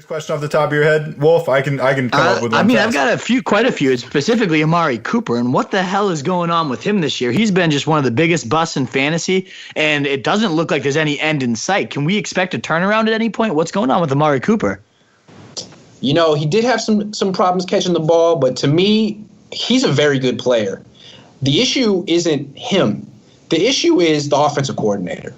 Question off the top of your head, Wolf. I can come up with one. I mean, fast. I've got quite a few, specifically Amari Cooper. And what the hell is going on with him this year? He's been just one of the biggest busts in fantasy, and it doesn't look like there's any end in sight. Can we expect a turnaround at any point? What's going on with Amari Cooper? You know, he did have some problems catching the ball, but to me, he's a very good player. The issue isn't him. The issue is the offensive coordinator.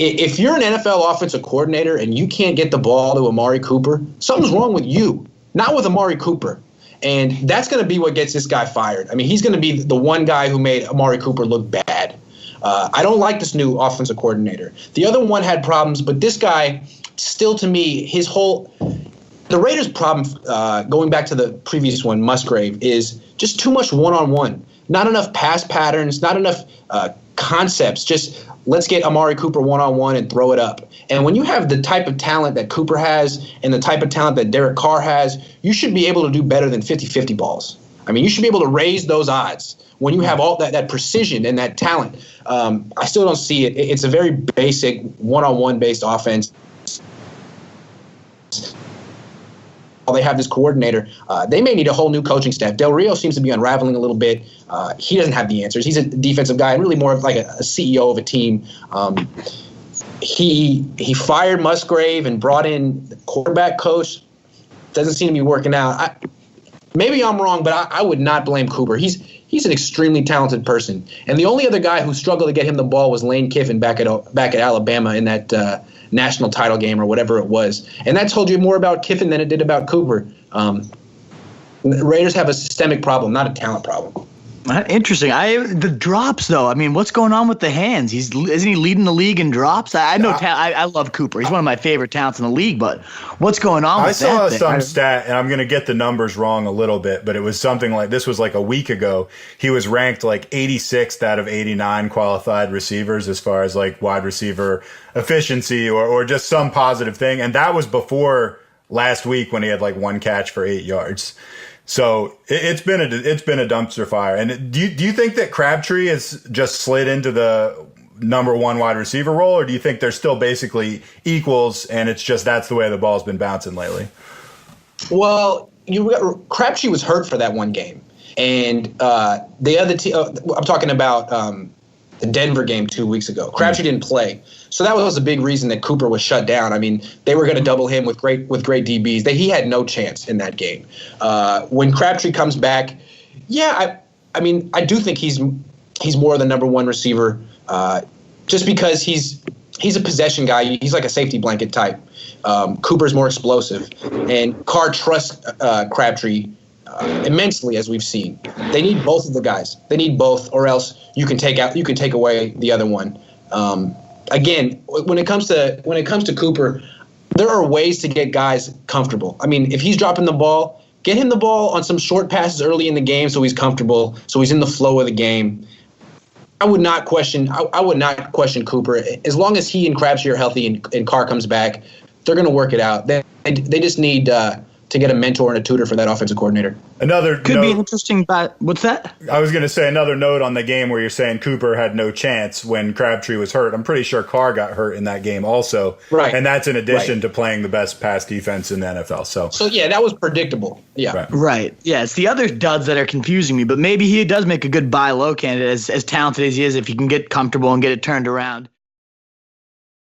If you're an NFL offensive coordinator and you can't get the ball to Amari Cooper, something's wrong with you, not with Amari Cooper. And that's going to be what gets this guy fired. I mean, he's going to be the one guy who made Amari Cooper look bad. I don't like this new offensive coordinator. The other one had problems, but this guy, still to me, the Raiders' problem, going back to the previous one, Musgrave, is just too much one-on-one. Not enough pass patterns, not enough concepts. Just let's get Amari Cooper one-on-one and throw it up. And when you have the type of talent that Cooper has and the type of talent that Derek Carr has, you should be able to do better than 50-50 balls. I mean, you should be able to raise those odds when you have all that precision and that talent. I still don't see it. It's a very basic one-on-one based offense. They have this coordinator. They may need a whole new coaching staff. Del Rio seems to be unraveling a little bit. He doesn't have the answers. He's a defensive guy and really more of like a CEO of a team. He fired Musgrave and brought in the quarterback coach. Doesn't seem to be working out. Maybe I'm wrong, but I would not blame Cooper. He's an extremely talented person. And the only other guy who struggled to get him the ball was Lane Kiffin back at Alabama in that national title game or whatever it was. And that told you more about Kiffin than it did about Cooper. The Raiders have a systemic problem, not a talent problem. Interesting. The drops, though. I mean, what's going on with the hands? Isn't he leading the league in drops? I know. I love Cooper. He's one of my favorite talents in the league. But what's going on with that? I saw some stat, and I'm going to get the numbers wrong a little bit, but it was something like this was like a week ago. He was ranked like 86th out of 89 qualified receivers as far as like wide receiver efficiency or just some positive thing, and that was before last week when he had like one catch for 8 yards. So it's been a dumpster fire. And do you think that Crabtree has just slid into the number one wide receiver role, or do you think they're still basically equals and it's just that's the way the ball's been bouncing lately? Well, Crabtree was hurt for that one game, and the other team. I'm talking about the Denver game 2 weeks ago. Crabtree didn't play. So that was a big reason that Cooper was shut down. I mean, they were going to double him with great DBs. He had no chance in that game. When Crabtree comes back, I mean, I do think he's more the number one receiver, just because he's a possession guy. He's like a safety blanket type. Cooper's more explosive, and Carr trusts Crabtree immensely, as we've seen. They need both of the guys. They need both, or else you can take away the other one. Again, when it comes to Cooper, there are ways to get guys comfortable. I mean, if he's dropping the ball, get him the ball on some short passes early in the game so he's comfortable, so he's in the flow of the game. I would not question Cooper. As long as he and Crabtree are healthy and Carr comes back, they're going to work it out. They just need to get a mentor and a tutor for that offensive coordinator. Could be interesting, but what's that? I was going to say another note on the game where you're saying Cooper had no chance when Crabtree was hurt. I'm pretty sure Carr got hurt in that game also. Right. And that's in addition to playing the best pass defense in the NFL. So yeah, that was predictable. Yeah. Right. Yeah, it's the other duds that are confusing me, but maybe he does make a good buy low candidate as talented as he is if he can get comfortable and get it turned around.